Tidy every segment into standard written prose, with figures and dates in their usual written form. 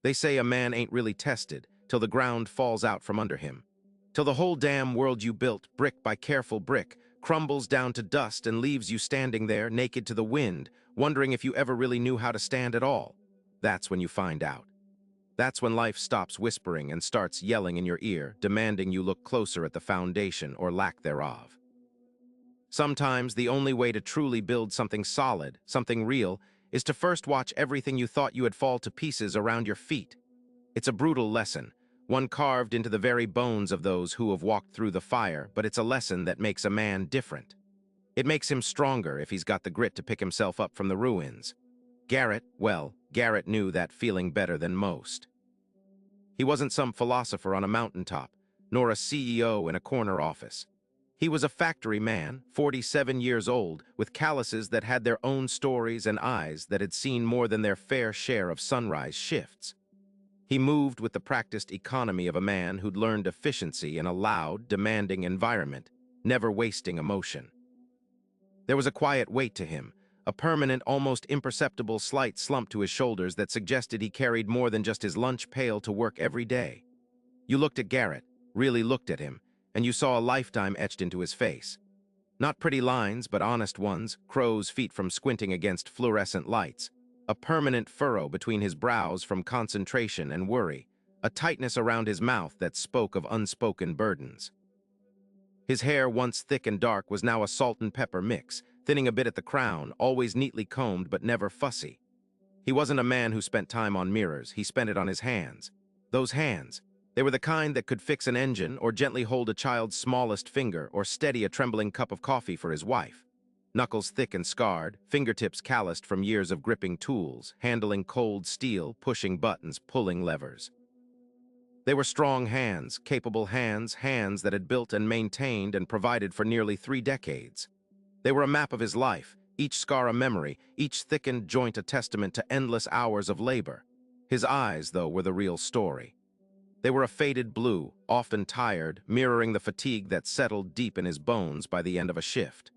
They say a man ain't really tested till the ground falls out from under him. Till the whole damn world you built, brick by careful brick, crumbles down to dust and leaves you standing there, naked to the wind, wondering if you ever really knew how to stand at all. That's when you find out. That's when life stops whispering and starts yelling in your ear, demanding you look closer at the foundation or lack thereof. Sometimes the only way to truly build something solid, something real, is to first watch everything you thought you had fall to pieces around your feet. It's a brutal lesson, one carved into the very bones of those who have walked through the fire, but it's a lesson that makes a man different. It makes him stronger if he's got the grit to pick himself up from the ruins. Garrett knew that feeling better than most. He wasn't some philosopher on a mountaintop, nor a CEO in a corner office. He was a factory man, 47 years old, with calluses that had their own stories and eyes that had seen more than their fair share of sunrise shifts. He moved with the practiced economy of a man who'd learned efficiency in a loud, demanding environment, never wasting emotion. There was a quiet weight to him, a permanent, almost imperceptible slight slump to his shoulders that suggested he carried more than just his lunch pail to work every day. You looked at Garrett, really looked at him, and you saw a lifetime etched into his face. Not pretty lines, but honest ones, crow's feet from squinting against fluorescent lights, a permanent furrow between his brows from concentration and worry, a tightness around his mouth that spoke of unspoken burdens. His hair, once thick and dark, was now a salt and pepper mix, thinning a bit at the crown, always neatly combed but never fussy. He wasn't a man who spent time on mirrors, he spent it on his hands. Those hands, they were the kind that could fix an engine or gently hold a child's smallest finger or steady a trembling cup of coffee for his wife. Knuckles thick and scarred, fingertips calloused from years of gripping tools, handling cold steel, pushing buttons, pulling levers. They were strong hands, capable hands, hands that had built and maintained and provided for nearly 3 decades. They were a map of his life, each scar a memory, each thickened joint a testament to endless hours of labor. His eyes, though, were the real story. They were a faded blue, often tired, mirroring the fatigue that settled deep in his bones by the end of a shift.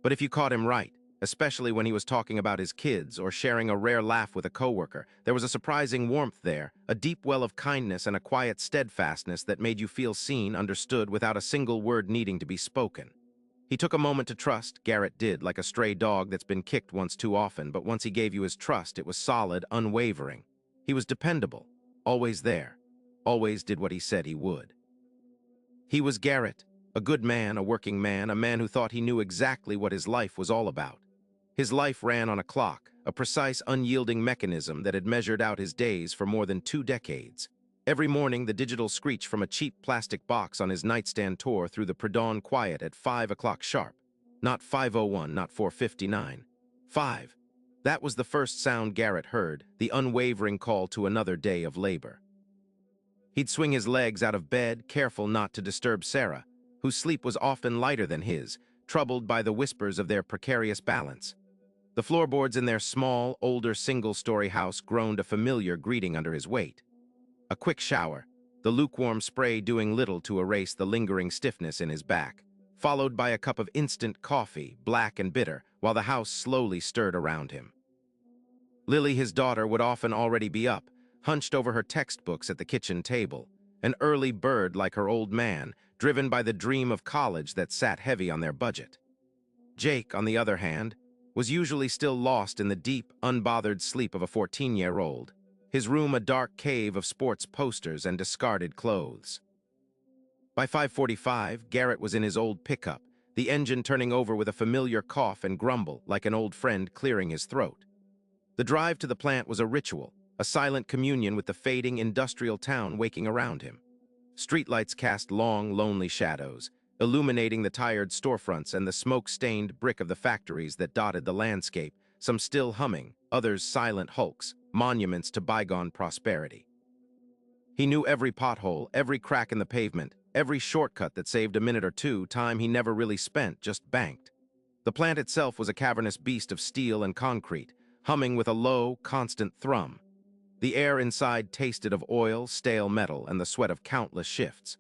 But if you caught him right, especially when he was talking about his kids or sharing a rare laugh with a coworker, there was a surprising warmth there, a deep well of kindness and a quiet steadfastness that made you feel seen, understood, without a single word needing to be spoken. He took a moment to trust, Garrett did, like a stray dog that's been kicked once too often, but once he gave you his trust, it was solid, unwavering. He was dependable, always there, always did what he said he would. He was Garrett, a good man, a working man, a man who thought he knew exactly what his life was all about. His life ran on a clock, a precise, unyielding mechanism that had measured out his days for more than 2 decades. Every morning, the digital screech from a cheap plastic box on his nightstand tore through the pre-dawn quiet at 5 o'clock sharp. Not 5:01, not 4:59. 5. That was the first sound Garrett heard, the unwavering call to another day of labor. He'd swing his legs out of bed, careful not to disturb Sarah, whose sleep was often lighter than his, troubled by the whispers of their precarious balance. The floorboards in their small, older single-story house groaned a familiar greeting under his weight. A quick shower, the lukewarm spray doing little to erase the lingering stiffness in his back, followed by a cup of instant coffee, black and bitter, while the house slowly stirred around him. Lily, his daughter, would often already be up, hunched over her textbooks at the kitchen table, an early bird like her old man, driven by the dream of college that sat heavy on their budget. Jake, on the other hand, was usually still lost in the deep, unbothered sleep of a 14-year-old, his room a dark cave of sports posters and discarded clothes. By 5:45, Garrett was in his old pickup, the engine turning over with a familiar cough and grumble like an old friend clearing his throat. The drive to the plant was a ritual, a silent communion with the fading industrial town waking around him. Streetlights cast long, lonely shadows, illuminating the tired storefronts and the smoke-stained brick of the factories that dotted the landscape, some still humming, others silent hulks, monuments to bygone prosperity. He knew every pothole, every crack in the pavement, every shortcut that saved a minute or two, time he never really spent, just banked. The plant itself was a cavernous beast of steel and concrete, humming with a low, constant thrum. The air inside tasted of oil, stale metal, and the sweat of countless shifts.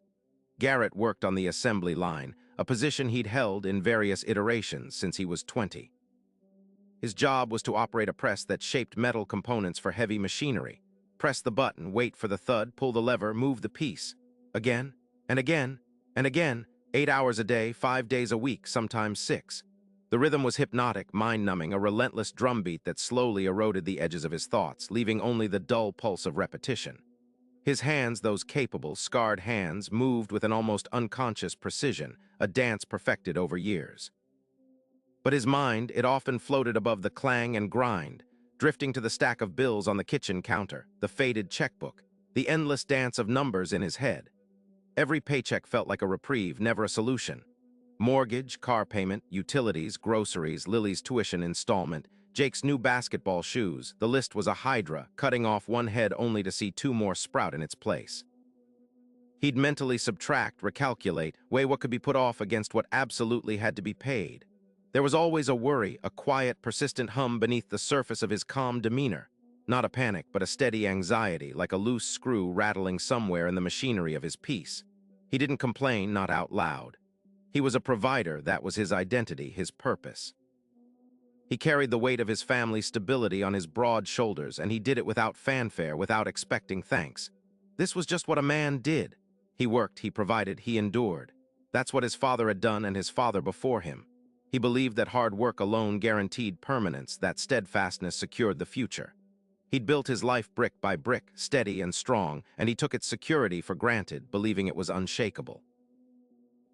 Garrett worked on the assembly line, a position he'd held in various iterations since he was 20. His job was to operate a press that shaped metal components for heavy machinery. Press the button, wait for the thud, pull the lever, move the piece. Again, and again, and again, 8 hours a day, 5 days a week, sometimes 6. The rhythm was hypnotic, mind-numbing, a relentless drumbeat that slowly eroded the edges of his thoughts, leaving only the dull pulse of repetition. His hands, those capable, scarred hands, moved with an almost unconscious precision, a dance perfected over years. But his mind, it often floated above the clang and grind, drifting to the stack of bills on the kitchen counter, the faded checkbook, the endless dance of numbers in his head. Every paycheck felt like a reprieve, never a solution. Mortgage, car payment, utilities, groceries, Lily's tuition installment, Jake's new basketball shoes. The list was a hydra, cutting off one head only to see 2 more sprout in its place. He'd mentally subtract, recalculate, weigh what could be put off against what absolutely had to be paid. There was always a worry, a quiet, persistent hum beneath the surface of his calm demeanor. Not a panic, but a steady anxiety, like a loose screw rattling somewhere in the machinery of his peace. He didn't complain, not out loud. He was a provider, that was his identity, his purpose. He carried the weight of his family's stability on his broad shoulders, and he did it without fanfare, without expecting thanks. This was just what a man did. He worked, he provided, he endured. That's what his father had done and his father before him. He believed that hard work alone guaranteed permanence, that steadfastness secured the future. He'd built his life brick by brick, steady and strong, and he took its security for granted, believing it was unshakable.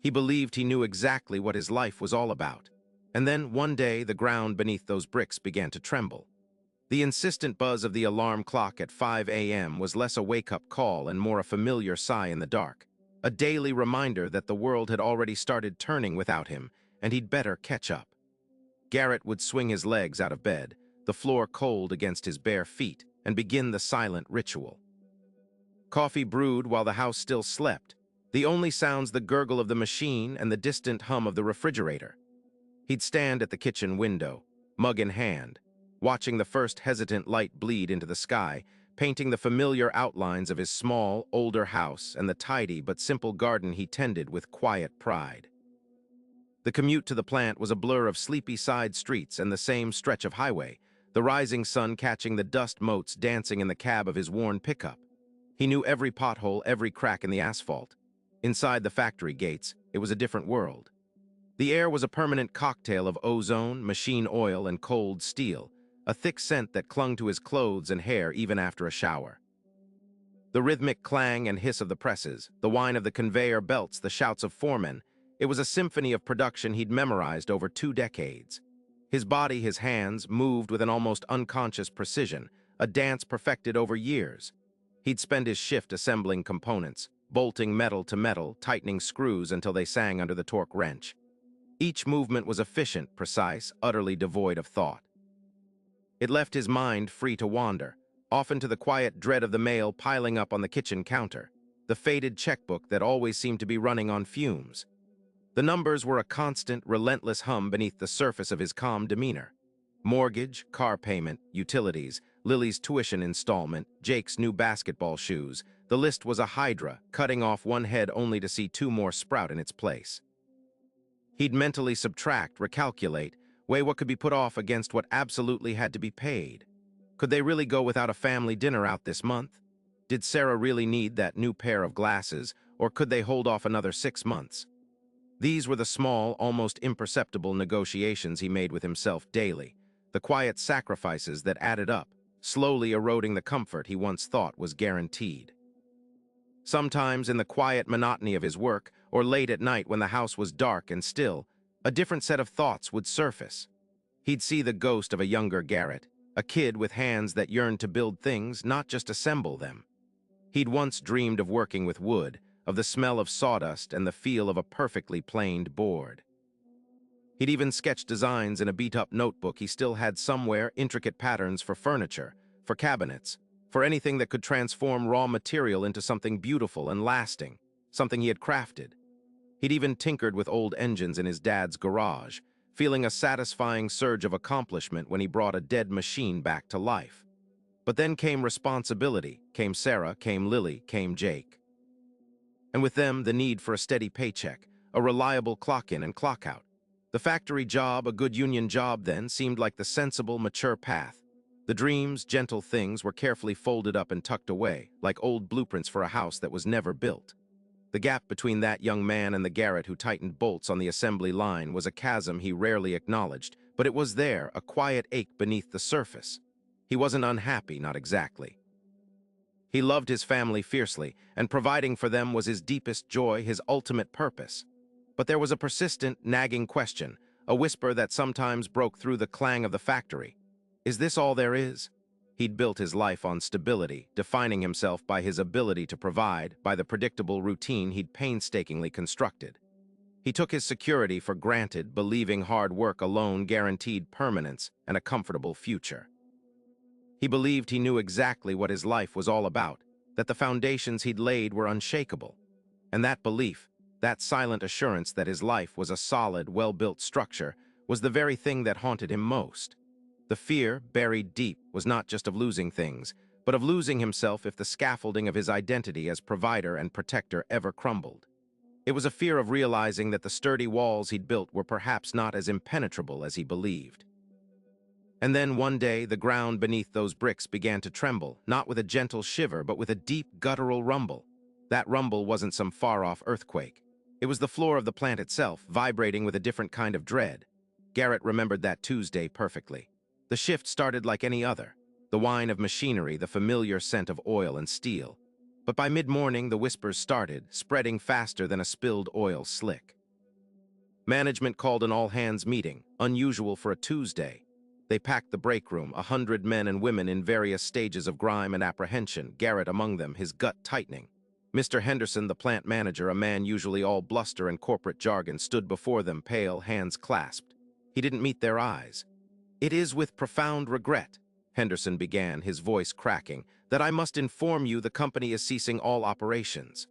He believed he knew exactly what his life was all about. And then, one day, the ground beneath those bricks began to tremble. The insistent buzz of the alarm clock at 5 a.m. was less a wake-up call and more a familiar sigh in the dark, a daily reminder that the world had already started turning without him, and he'd better catch up. Garrett would swing his legs out of bed, the floor cold against his bare feet, and begin the silent ritual. Coffee brewed while the house still slept, the only sounds the gurgle of the machine and the distant hum of the refrigerator. He'd stand at the kitchen window, mug in hand, watching the first hesitant light bleed into the sky, painting the familiar outlines of his small, older house and the tidy but simple garden he tended with quiet pride. The commute to the plant was a blur of sleepy side streets and the same stretch of highway, the rising sun catching the dust motes dancing in the cab of his worn pickup. He knew every pothole, every crack in the asphalt. Inside the factory gates, it was a different world. The air was a permanent cocktail of ozone, machine oil, and cold steel, a thick scent that clung to his clothes and hair even after a shower. The rhythmic clang and hiss of the presses, the whine of the conveyor belts, the shouts of foremen, it was a symphony of production he'd memorized over 2 decades. His body, his hands, moved with an almost unconscious precision, a dance perfected over years. He'd spend his shift assembling components, bolting metal to metal, tightening screws until they sang under the torque wrench. Each movement was efficient, precise, utterly devoid of thought. It left his mind free to wander, often to the quiet dread of the mail piling up on the kitchen counter, the faded checkbook that always seemed to be running on fumes. The numbers were a constant, relentless hum beneath the surface of his calm demeanor. Mortgage, car payment, utilities, Lily's tuition installment, Jake's new basketball shoes. The list was a hydra, cutting off one head only to see 2 more sprout in its place. He'd mentally subtract, recalculate, weigh what could be put off against what absolutely had to be paid. Could they really go without a family dinner out this month? Did Sarah really need that new pair of glasses, or could they hold off another 6 months? These were the small, almost imperceptible negotiations he made with himself daily, the quiet sacrifices that added up, slowly eroding the comfort he once thought was guaranteed. Sometimes in the quiet monotony of his work, or late at night when the house was dark and still, a different set of thoughts would surface. He'd see the ghost of a younger Garrett, a kid with hands that yearned to build things, not just assemble them. He'd once dreamed of working with wood, of the smell of sawdust and the feel of a perfectly planed board. He'd even sketched designs in a beat-up notebook he still had somewhere, intricate patterns for furniture, for cabinets, for anything that could transform raw material into something beautiful and lasting, something he had crafted. He'd even tinkered with old engines in his dad's garage, feeling a satisfying surge of accomplishment when he brought a dead machine back to life. But then came responsibility, came Sarah, came Lily, came Jake. And with them, the need for a steady paycheck, a reliable clock-in and clock-out. The factory job, a good union job then, seemed like the sensible, mature path. The dreams, gentle things, were carefully folded up and tucked away, like old blueprints for a house that was never built. The gap between that young man and the Garrett who tightened bolts on the assembly line was a chasm he rarely acknowledged, but it was there, a quiet ache beneath the surface. He wasn't unhappy, not exactly. He loved his family fiercely, and providing for them was his deepest joy, his ultimate purpose. But there was a persistent, nagging question, a whisper that sometimes broke through the clang of the factory. Is this all there is? He'd built his life on stability, defining himself by his ability to provide, by the predictable routine he'd painstakingly constructed. He took his security for granted, believing hard work alone guaranteed permanence and a comfortable future. He believed he knew exactly what his life was all about, that the foundations he'd laid were unshakable. And that belief, that silent assurance that his life was a solid, well-built structure, was the very thing that haunted him most. The fear, buried deep, was not just of losing things, but of losing himself if the scaffolding of his identity as provider and protector ever crumbled. It was a fear of realizing that the sturdy walls he'd built were perhaps not as impenetrable as he believed. And then one day, the ground beneath those bricks began to tremble, not with a gentle shiver, but with a deep, guttural rumble. That rumble wasn't some far-off earthquake. It was the floor of the plant itself, vibrating with a different kind of dread. Garrett remembered that Tuesday perfectly. The shift started like any other, the whine of machinery, the familiar scent of oil and steel. But by mid-morning, the whispers started, spreading faster than a spilled oil slick. Management called an all-hands meeting, unusual for a Tuesday. They packed the break room, 100 men and women in various stages of grime and apprehension, Garrett among them, his gut tightening. Mr. Henderson, the plant manager, a man usually all bluster and corporate jargon, stood before them, pale, hands clasped. He didn't meet their eyes. "It is with profound regret," Henderson began, his voice cracking, "that I must inform you the company is ceasing all operations.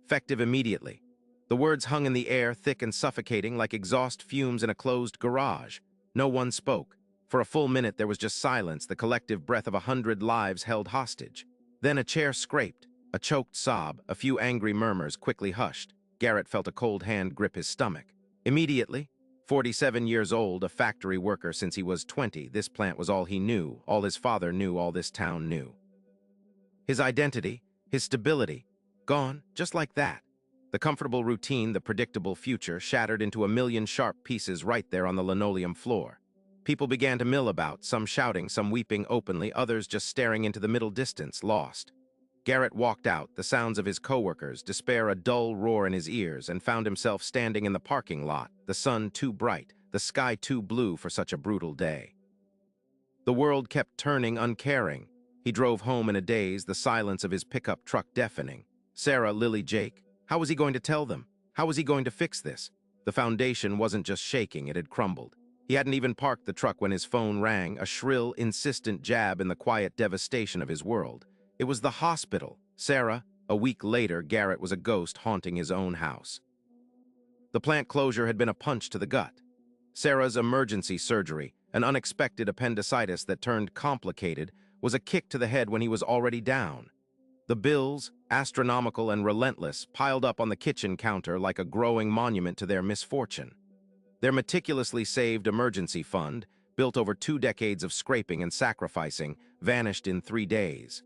Effective immediately." The words hung in the air, thick and suffocating, like exhaust fumes in a closed garage. No one spoke. For a full minute there was just silence, the collective breath of 100 lives held hostage. Then a chair scraped, a choked sob, a few angry murmurs quickly hushed. Garrett felt a cold hand grip his stomach. Immediately, 47 years old, a factory worker since he was 20, this plant was all he knew, all his father knew, all this town knew. His identity, his stability, gone, just like that. The comfortable routine, the predictable future, shattered into a million sharp pieces right there on the linoleum floor. People began to mill about, some shouting, some weeping openly, others just staring into the middle distance, lost. Garrett walked out, the sounds of his coworkers, despair a dull roar in his ears, and found himself standing in the parking lot, the sun too bright, the sky too blue for such a brutal day. The world kept turning, uncaring. He drove home in a daze, the silence of his pickup truck deafening. Sarah, Lily, Jake. How was he going to tell them? How was he going to fix this? The foundation wasn't just shaking, it had crumbled. He hadn't even parked the truck when his phone rang, a shrill, insistent jab in the quiet devastation of his world. It was the hospital. Sarah. A week later, Garrett was a ghost haunting his own house. The plant closure had been a punch to the gut. Sarah's emergency surgery, an unexpected appendicitis that turned complicated, was a kick to the head when he was already down. The bills, astronomical and relentless, piled up on the kitchen counter like a growing monument to their misfortune. Their meticulously saved emergency fund, built over 2 decades of scraping and sacrificing, vanished in 3 days.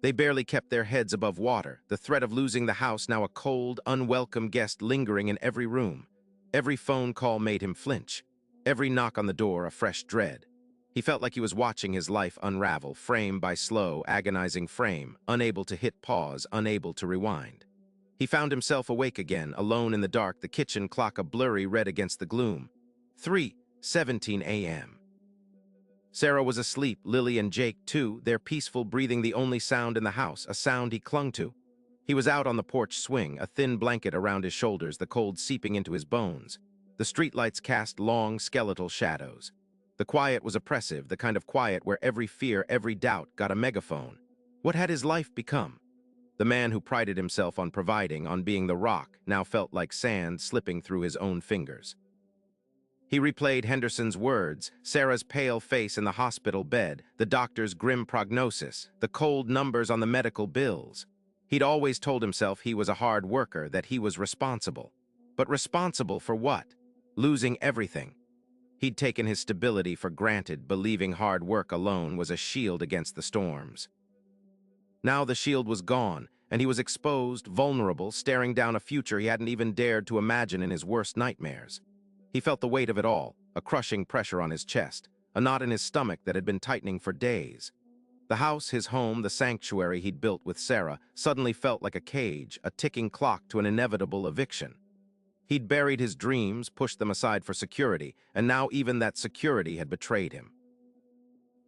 They barely kept their heads above water, the threat of losing the house now a cold, unwelcome guest lingering in every room. Every phone call made him flinch. Every knock on the door a fresh dread. He felt like he was watching his life unravel, frame by slow, agonizing frame, unable to hit pause, unable to rewind. He found himself awake again, alone in the dark, the kitchen clock a blurry red against the gloom. 3:17 a.m. Sarah was asleep, Lily and Jake too, their peaceful breathing the only sound in the house, a sound he clung to. He was out on the porch swing, a thin blanket around his shoulders, the cold seeping into his bones. The streetlights cast long, skeletal shadows. The quiet was oppressive, the kind of quiet where every fear, every doubt got a megaphone. What had his life become? The man who prided himself on providing, on being the rock, now felt like sand slipping through his own fingers. He replayed Henderson's words, Sarah's pale face in the hospital bed, the doctor's grim prognosis, the cold numbers on the medical bills. He'd always told himself he was a hard worker, that he was responsible. But responsible for what? Losing everything. He'd taken his stability for granted, believing hard work alone was a shield against the storms. Now the shield was gone, and he was exposed, vulnerable, staring down a future he hadn't even dared to imagine in his worst nightmares. He felt the weight of it all, a crushing pressure on his chest, a knot in his stomach that had been tightening for days. The house, his home, the sanctuary he'd built with Sarah, suddenly felt like a cage, a ticking clock to an inevitable eviction. He'd buried his dreams, pushed them aside for security, and now even that security had betrayed him.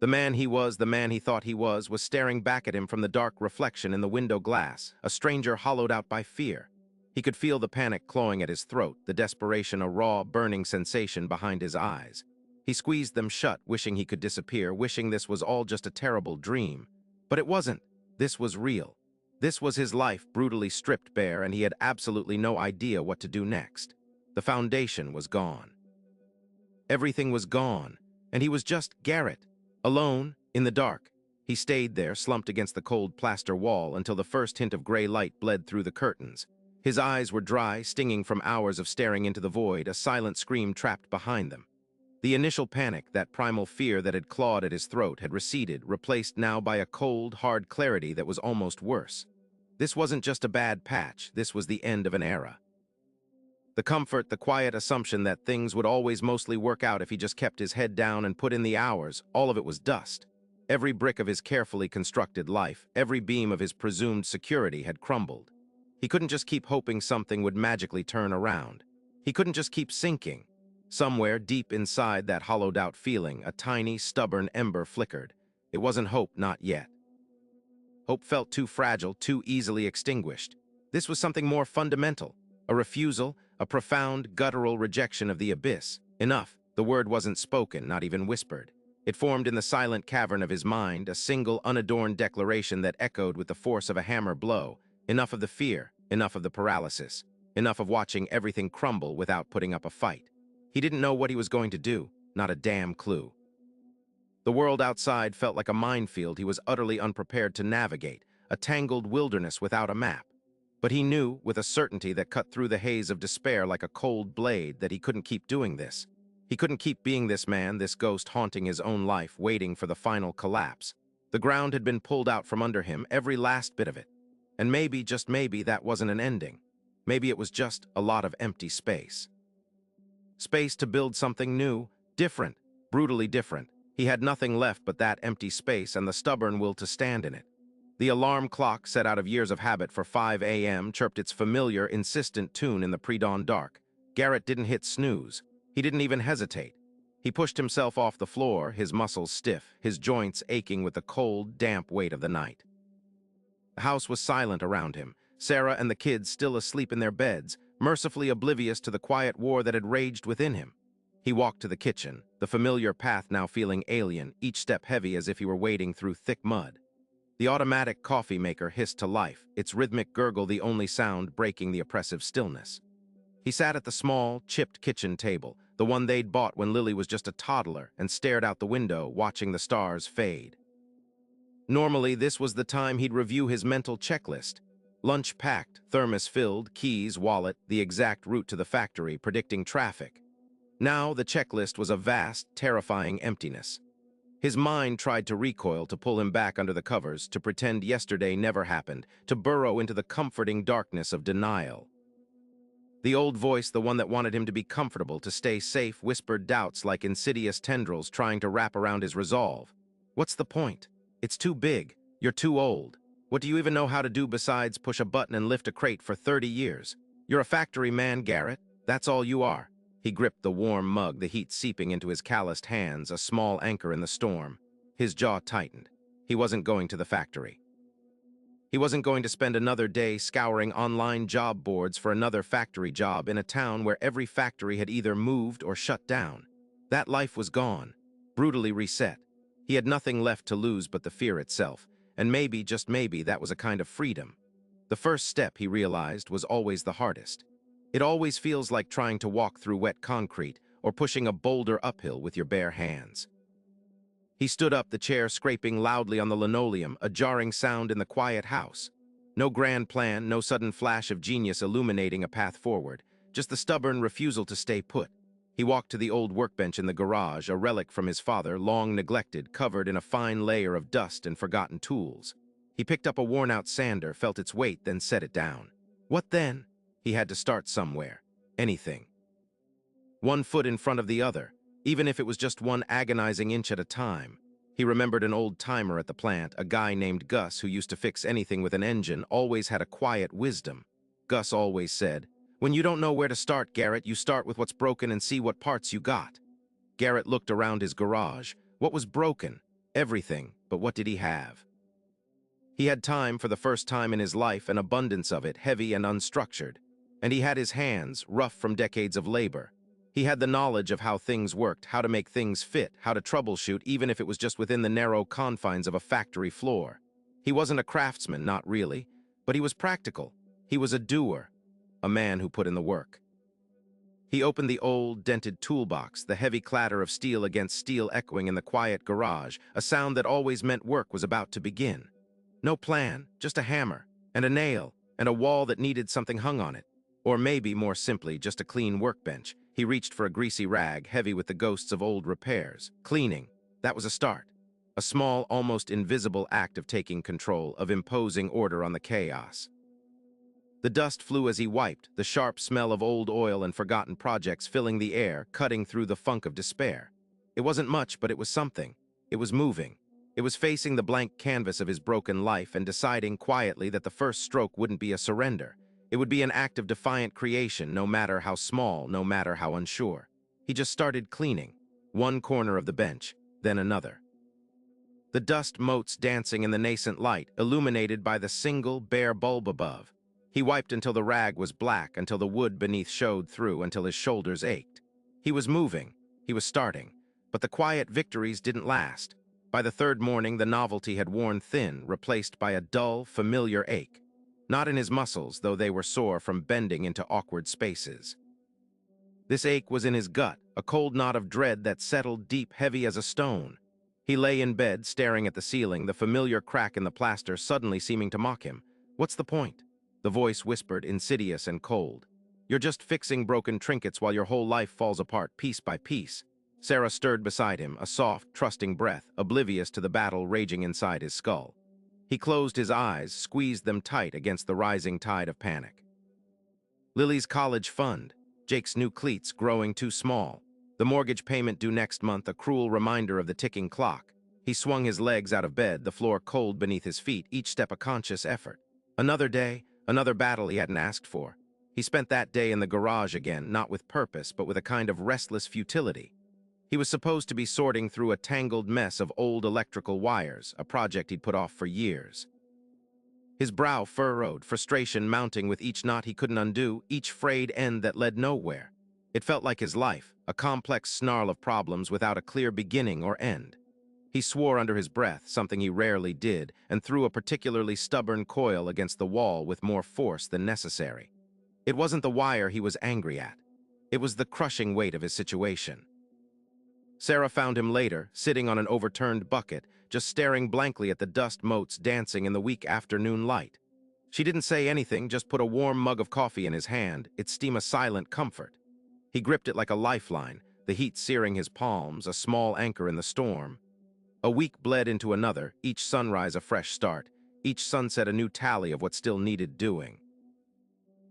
The man he was, the man he thought he was staring back at him from the dark reflection in the window glass, a stranger hollowed out by fear. He could feel the panic clawing at his throat, the desperation a raw, burning sensation behind his eyes. He squeezed them shut, wishing he could disappear, wishing this was all just a terrible dream. But it wasn't. This was real. This was his life brutally stripped bare, and he had absolutely no idea what to do next. The foundation was gone. Everything was gone, and he was just Garrett. Alone, in the dark. He stayed there, slumped against the cold plaster wall until the first hint of gray light bled through the curtains. His eyes were dry, stinging from hours of staring into the void, a silent scream trapped behind them. The initial panic, that primal fear that had clawed at his throat, had receded, replaced now by a cold, hard clarity that was almost worse. This wasn't just a bad patch, this was the end of an era. The comfort, the quiet assumption that things would always mostly work out if he just kept his head down and put in the hours, all of it was dust. Every brick of his carefully constructed life, every beam of his presumed security had crumbled. He couldn't just keep hoping something would magically turn around. He couldn't just keep sinking. Somewhere deep inside that hollowed-out feeling, a tiny, stubborn ember flickered. It wasn't hope, not yet. Hope felt too fragile, too easily extinguished. This was something more fundamental, a refusal, a profound, guttural rejection of the abyss. Enough. The word wasn't spoken, not even whispered. It formed in the silent cavern of his mind, a single, unadorned declaration that echoed with the force of a hammer blow. Enough of the fear, enough of the paralysis, enough of watching everything crumble without putting up a fight. He didn't know what he was going to do, not a damn clue. The world outside felt like a minefield he was utterly unprepared to navigate, a tangled wilderness without a map. But he knew, with a certainty that cut through the haze of despair like a cold blade, that he couldn't keep doing this. He couldn't keep being this man, this ghost haunting his own life, waiting for the final collapse. The ground had been pulled out from under him, every last bit of it. And maybe, just maybe, that wasn't an ending. Maybe it was just a lot of empty space. Space to build something new, different, brutally different. He had nothing left but that empty space and the stubborn will to stand in it. The alarm clock, set out of years of habit for 5 a.m., chirped its familiar, insistent tune in the pre-dawn dark. Garrett didn't hit snooze. He didn't even hesitate. He pushed himself off the floor, his muscles stiff, his joints aching with the cold, damp weight of the night. The house was silent around him, Sarah and the kids still asleep in their beds, mercifully oblivious to the quiet war that had raged within him. He walked to the kitchen, the familiar path now feeling alien, each step heavy as if he were wading through thick mud. The automatic coffee maker hissed to life, its rhythmic gurgle the only sound breaking the oppressive stillness. He sat at the small, chipped kitchen table, the one they'd bought when Lily was just a toddler, and stared out the window, watching the stars fade. Normally, this was the time he'd review his mental checklist. Lunch packed, thermos filled, keys, wallet, the exact route to the factory, predicting traffic. Now, the checklist was a vast, terrifying emptiness. His mind tried to recoil, to pull him back under the covers, to pretend yesterday never happened, to burrow into the comforting darkness of denial. The old voice, the one that wanted him to be comfortable, to stay safe, whispered doubts like insidious tendrils trying to wrap around his resolve. What's the point? It's too big. You're too old. What do you even know how to do besides push a button and lift a crate for 30 years? You're a factory man, Garrett. That's all you are. He gripped the warm mug, the heat seeping into his calloused hands, a small anchor in the storm. His jaw tightened. He wasn't going to the factory. He wasn't going to spend another day scouring online job boards for another factory job in a town where every factory had either moved or shut down. That life was gone, brutally reset. He had nothing left to lose but the fear itself, and maybe, just maybe, that was a kind of freedom. The first step, he realized, was always the hardest. It always feels like trying to walk through wet concrete or pushing a boulder uphill with your bare hands. He stood up, the chair scraping loudly on the linoleum, a jarring sound in the quiet house. No grand plan, no sudden flash of genius illuminating a path forward, just the stubborn refusal to stay put. He walked to the old workbench in the garage, a relic from his father, long neglected, covered in a fine layer of dust and forgotten tools. He picked up a worn-out sander, felt its weight, then set it down. What then? He had to start somewhere. Anything. One foot in front of the other, even if it was just one agonizing inch at a time. He remembered an old timer at the plant, a guy named Gus who used to fix anything with an engine, always had a quiet wisdom. Gus always said, "When you don't know where to start, Garrett, you start with what's broken and see what parts you got." Garrett looked around his garage. What was broken? Everything, but what did he have? He had time for the first time in his life, an abundance of it, heavy and unstructured. And he had his hands, rough from decades of labor. He had the knowledge of how things worked, how to make things fit, how to troubleshoot, even if it was just within the narrow confines of a factory floor. He wasn't a craftsman, not really, but he was practical. He was a doer, a man who put in the work. He opened the old, dented toolbox, the heavy clatter of steel against steel echoing in the quiet garage, a sound that always meant work was about to begin. No plan, just a hammer, and a nail, and a wall that needed something hung on it. Or maybe, more simply, just a clean workbench. He reached for a greasy rag, heavy with the ghosts of old repairs. Cleaning, that was a start. A small, almost invisible act of taking control, of imposing order on the chaos. The dust flew as he wiped, the sharp smell of old oil and forgotten projects filling the air, cutting through the funk of despair. It wasn't much, but it was something. It was moving. It was facing the blank canvas of his broken life and deciding quietly that the first stroke wouldn't be a surrender. It would be an act of defiant creation, no matter how small, no matter how unsure. He just started cleaning, one corner of the bench, then another. The dust motes dancing in the nascent light, illuminated by the single, bare bulb above. He wiped until the rag was black, until the wood beneath showed through, until his shoulders ached. He was moving, he was starting, but the quiet victories didn't last. By the third morning, the novelty had worn thin, replaced by a dull, familiar ache. Not in his muscles, though they were sore from bending into awkward spaces. This ache was in his gut, a cold knot of dread that settled deep, heavy as a stone. He lay in bed, staring at the ceiling, the familiar crack in the plaster suddenly seeming to mock him. "What's the point?" The voice whispered, insidious and cold. "You're just fixing broken trinkets while your whole life falls apart piece by piece." Sarah stirred beside him, a soft, trusting breath, oblivious to the battle raging inside his skull. He closed his eyes, squeezed them tight against the rising tide of panic. Lily's college fund, Jake's new cleats growing too small, the mortgage payment due next month, a cruel reminder of the ticking clock. He swung his legs out of bed, the floor cold beneath his feet, each step a conscious effort. Another day, another battle he hadn't asked for. He spent that day in the garage again, not with purpose, but with a kind of restless futility. He was supposed to be sorting through a tangled mess of old electrical wires, a project he'd put off for years. His brow furrowed, frustration mounting with each knot he couldn't undo, each frayed end that led nowhere. It felt like his life, a complex snarl of problems without a clear beginning or end. He swore under his breath, something he rarely did, and threw a particularly stubborn coil against the wall with more force than necessary. It wasn't the wire he was angry at. It was the crushing weight of his situation. Sarah found him later, sitting on an overturned bucket, just staring blankly at the dust motes dancing in the weak afternoon light. She didn't say anything, just put a warm mug of coffee in his hand, its steam a silent comfort. He gripped it like a lifeline, the heat searing his palms, a small anchor in the storm. A week bled into another, each sunrise a fresh start, each sunset a new tally of what still needed doing.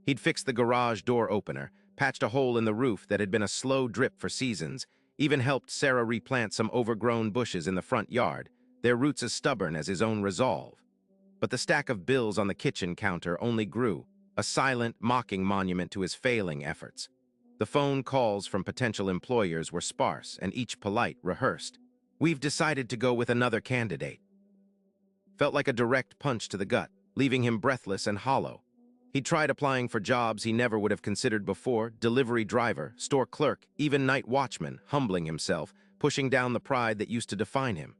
He'd fixed the garage door opener, patched a hole in the roof that had been a slow drip for seasons, even helped Sarah replant some overgrown bushes in the front yard, their roots as stubborn as his own resolve. But the stack of bills on the kitchen counter only grew, a silent, mocking monument to his failing efforts. The phone calls from potential employers were sparse and each polite, rehearsed. "We've decided to go with another candidate." Felt like a direct punch to the gut, leaving him breathless and hollow. He'd tried applying for jobs he never would have considered before, delivery driver, store clerk, even night watchman, humbling himself, pushing down the pride that used to define him.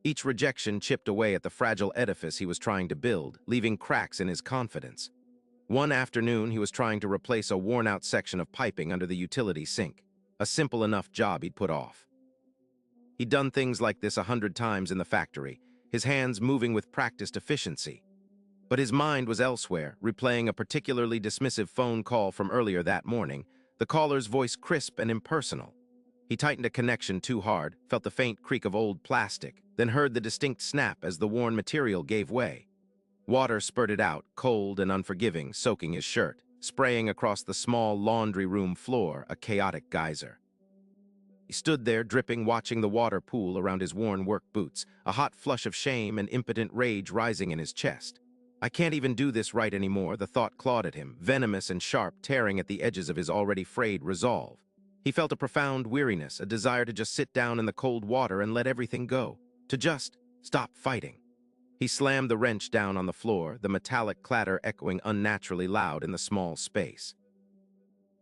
Each rejection chipped away at the fragile edifice he was trying to build, leaving cracks in his confidence. One afternoon, he was trying to replace a worn-out section of piping under the utility sink, a simple enough job he'd put off. He'd done things like this 100 times in the factory, his hands moving with practiced efficiency. But his mind was elsewhere, replaying a particularly dismissive phone call from earlier that morning, the caller's voice crisp and impersonal. He tightened a connection too hard, felt the faint creak of old plastic, then heard the distinct snap as the worn material gave way. Water spurted out, cold and unforgiving, soaking his shirt, spraying across the small laundry room floor, a chaotic geyser. He stood there, dripping, watching the water pool around his worn work boots, a hot flush of shame and impotent rage rising in his chest. I can't even do this right anymore, the thought clawed at him, venomous and sharp, tearing at the edges of his already frayed resolve. He felt a profound weariness, a desire to just sit down in the cold water and let everything go, to just stop fighting. He slammed the wrench down on the floor, the metallic clatter echoing unnaturally loud in the small space.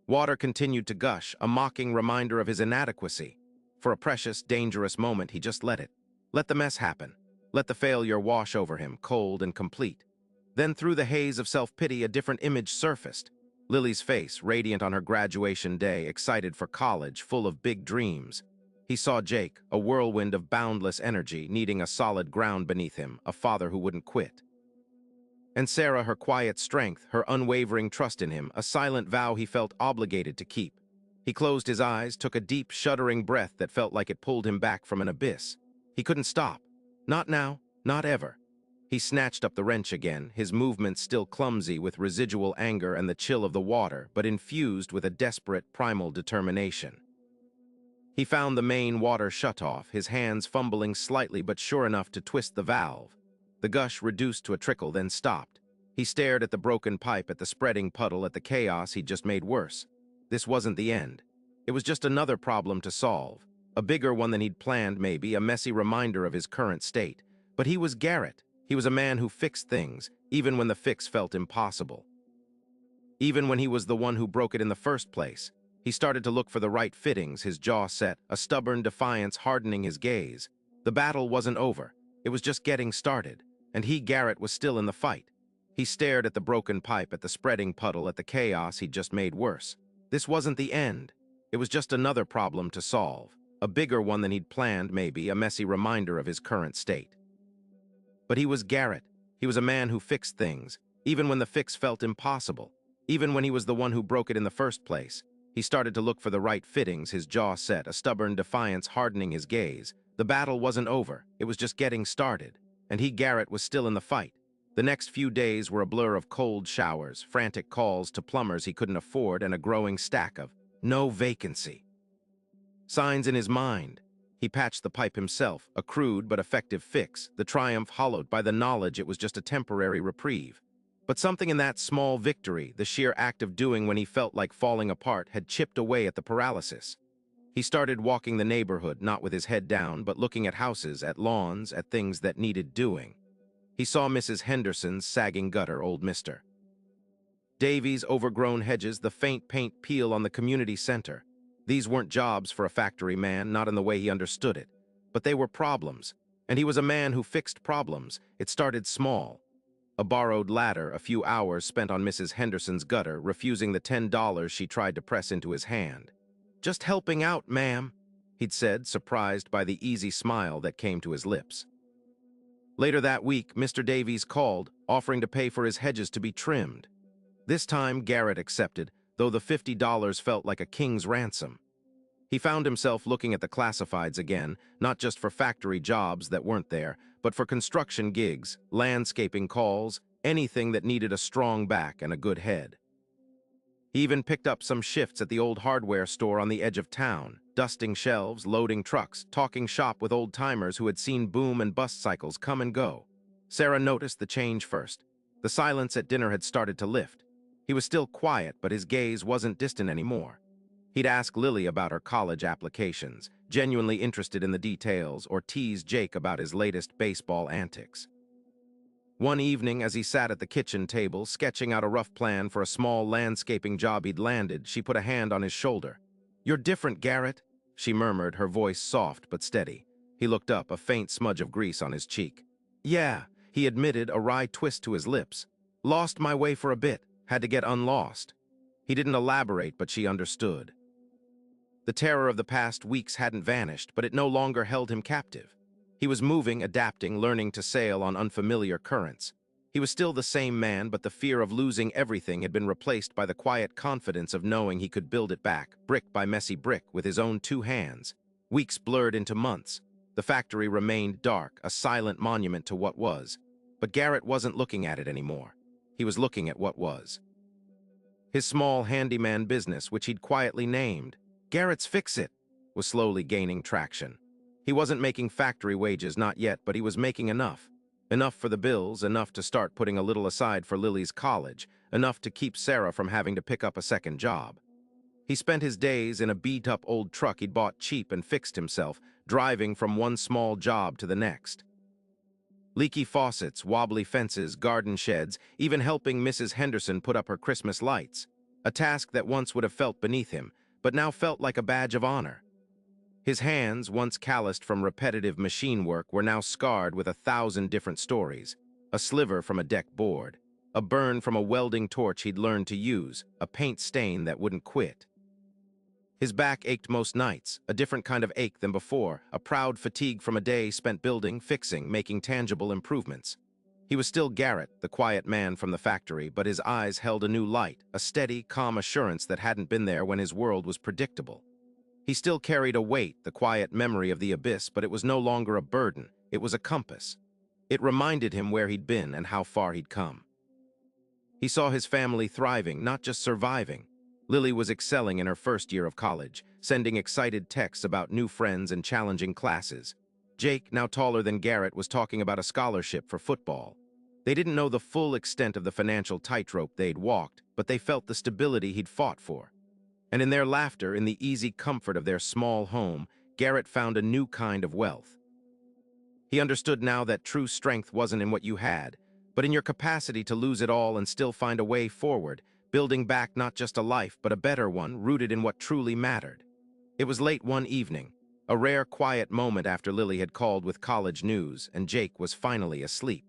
Water continued to gush, a mocking reminder of his inadequacy. For a precious, dangerous moment, he just let it. Let the mess happen. Let the failure wash over him, cold and complete. Then through the haze of self-pity, a different image surfaced. Lily's face, radiant on her graduation day, excited for college, full of big dreams. He saw Jake, a whirlwind of boundless energy, needing a solid ground beneath him, a father who wouldn't quit. And Sarah, her quiet strength, her unwavering trust in him, a silent vow he felt obligated to keep. He closed his eyes, took a deep, shuddering breath that felt like it pulled him back from an abyss. He couldn't stop. Not now, not ever. He snatched up the wrench again, his movements still clumsy with residual anger and the chill of the water, but infused with a desperate, primal determination. He found the main water shutoff, his hands fumbling slightly but sure enough to twist the valve. The gush reduced to a trickle, then stopped. He stared at the broken pipe, at the spreading puddle, at the chaos he'd just made worse. This wasn't the end. It was just another problem to solve. A bigger one than he'd planned, maybe, a messy reminder of his current state. But he was Garrett. He was a man who fixed things, even when the fix felt impossible. Even when he was the one who broke it in the first place. He started to look for the right fittings, his jaw set, a stubborn defiance hardening his gaze. The battle wasn't over. It was just getting started. And he, Garrett, was still in the fight. He stared at the broken pipe, at the spreading puddle, at the chaos he'd just made worse. This wasn't the end. It was just another problem to solve. A bigger one than he'd planned, maybe, a messy reminder of his current state. But he was Garrett. He was a man who fixed things, even when the fix felt impossible. Even when he was the one who broke it in the first place. He started to look for the right fittings, his jaw set, a stubborn defiance hardening his gaze. The battle wasn't over. It was just getting started. And he, Garrett, was still in the fight. The next few days were a blur of cold showers, frantic calls to plumbers he couldn't afford, and a growing stack of no vacancy signs in his mind. He patched the pipe himself, a crude but effective fix, the triumph hollowed by the knowledge it was just a temporary reprieve. But something in that small victory, the sheer act of doing when he felt like falling apart, had chipped away at the paralysis. He started walking the neighborhood, not with his head down, but looking at houses, at lawns, at things that needed doing. He saw Mrs. Henderson's sagging gutter, old Mr. Davies' overgrown hedges, the faint paint peel on the community center. These weren't jobs for a factory man, not in the way he understood it. But they were problems, and he was a man who fixed problems. It started small. A borrowed ladder, a few hours spent on Mrs. Henderson's gutter, refusing the $10 she tried to press into his hand. "Just helping out, ma'am," he'd said, surprised by the easy smile that came to his lips. Later that week, Mr. Davies called, offering to pay for his hedges to be trimmed. This time, Garrett accepted, though the $50 felt like a king's ransom. He found himself looking at the classifieds again, not just for factory jobs that weren't there, but for construction gigs, landscaping calls, anything that needed a strong back and a good head. He even picked up some shifts at the old hardware store on the edge of town, dusting shelves, loading trucks, talking shop with old-timers who had seen boom and bust cycles come and go. Sarah noticed the change first. The silence at dinner had started to lift. He was still quiet, but his gaze wasn't distant anymore. He'd ask Lily about her college applications, genuinely interested in the details, or tease Jake about his latest baseball antics. One evening, as he sat at the kitchen table, sketching out a rough plan for a small landscaping job he'd landed, she put a hand on his shoulder. "You're different, Garrett," she murmured, her voice soft but steady. He looked up, a faint smudge of grease on his cheek. "Yeah," he admitted, a wry twist to his lips. "Lost my way for a bit, had to get unlost." He didn't elaborate, but she understood. The terror of the past weeks hadn't vanished, but it no longer held him captive. He was moving, adapting, learning to sail on unfamiliar currents. He was still the same man, but the fear of losing everything had been replaced by the quiet confidence of knowing he could build it back, brick by messy brick, with his own 2 hands. Weeks blurred into months. The factory remained dark, a silent monument to what was. But Garrett wasn't looking at it anymore. He was looking at what was. His small handyman business, which he'd quietly named Garrett's Fix-It, was slowly gaining traction. He wasn't making factory wages, not yet, but he was making enough. Enough for the bills, enough to start putting a little aside for Lily's college, enough to keep Sarah from having to pick up a second job. He spent his days in a beat-up old truck he'd bought cheap and fixed himself, driving from one small job to the next. Leaky faucets, wobbly fences, garden sheds, even helping Mrs. Henderson put up her Christmas lights. A task that once would have felt beneath him, but now felt like a badge of honor. His hands, once calloused from repetitive machine work, were now scarred with 1,000 different stories. A sliver from a deck board, a burn from a welding torch he'd learned to use, a paint stain that wouldn't quit. His back ached most nights, a different kind of ache than before, a proud fatigue from a day spent building, fixing, making tangible improvements. He was still Garrett, the quiet man from the factory, but his eyes held a new light, a steady, calm assurance that hadn't been there when his world was predictable. He still carried a weight, the quiet memory of the abyss, but it was no longer a burden. It was a compass. It reminded him where he'd been and how far he'd come. He saw his family thriving, not just surviving. Lily was excelling in her first year of college, sending excited texts about new friends and challenging classes. Jake, now taller than Garrett, was talking about a scholarship for football. They didn't know the full extent of the financial tightrope they'd walked, but they felt the stability he'd fought for. And in their laughter, in the easy comfort of their small home, Garrett found a new kind of wealth. He understood now that true strength wasn't in what you had, but in your capacity to lose it all and still find a way forward, building back not just a life, but a better one, rooted in what truly mattered. It was late one evening, a rare quiet moment after Lily had called with college news, and Jake was finally asleep.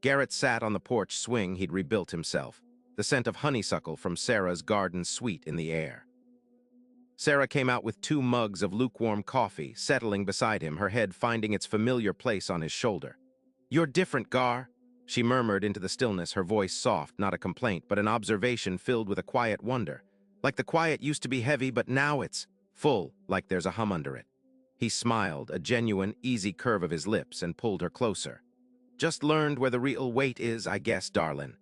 Garrett sat on the porch swing he'd rebuilt himself, the scent of honeysuckle from Sarah's garden sweet in the air. Sarah came out with 2 mugs of lukewarm coffee, settling beside him, her head finding its familiar place on his shoulder. "You're different, Gar," she murmured into the stillness, her voice soft, not a complaint, but an observation filled with a quiet wonder. Like the quiet used to be heavy, but now it's full, like there's a hum under it. He smiled, a genuine, easy curve of his lips, and pulled her closer. "Just learned where the real weight is, I guess, darlin'.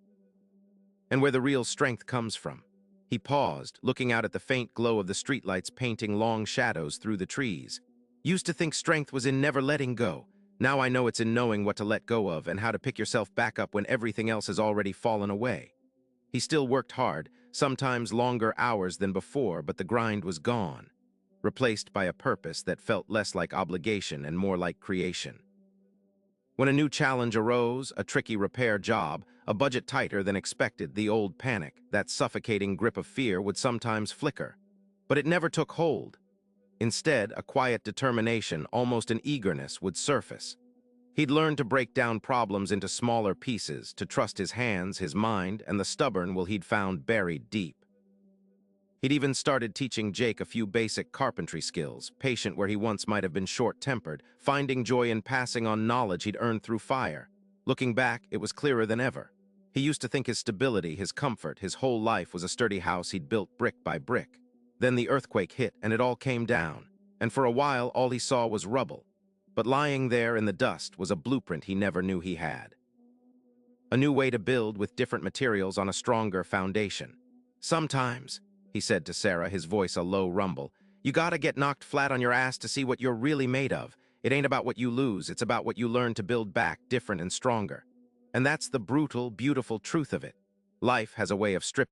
And where the real strength comes from." He paused, looking out at the faint glow of the streetlights painting long shadows through the trees. "Used to think strength was in never letting go. Now I know it's in knowing what to let go of and how to pick yourself back up when everything else has already fallen away." He still worked hard, sometimes longer hours than before, but the grind was gone, replaced by a purpose that felt less like obligation and more like creation. When a new challenge arose, a tricky repair job, a budget tighter than expected, the old panic, that suffocating grip of fear, would sometimes flicker. But it never took hold. Instead, a quiet determination, almost an eagerness, would surface. He'd learned to break down problems into smaller pieces, to trust his hands, his mind, and the stubborn will he'd found buried deep. He'd even started teaching Jake a few basic carpentry skills, patient where he once might have been short-tempered, finding joy in passing on knowledge he'd earned through fire. Looking back, it was clearer than ever. He used to think his stability, his comfort, his whole life was a sturdy house he'd built brick by brick. Then the earthquake hit, and it all came down. And for a while, all he saw was rubble. But lying there in the dust was a blueprint he never knew he had. A new way to build with different materials on a stronger foundation. "Sometimes," he said to Sarah, his voice a low rumble, "you gotta get knocked flat on your ass to see what you're really made of. It ain't about what you lose, it's about what you learn to build back, different and stronger. And that's the brutal, beautiful truth of it. Life has a way of stripping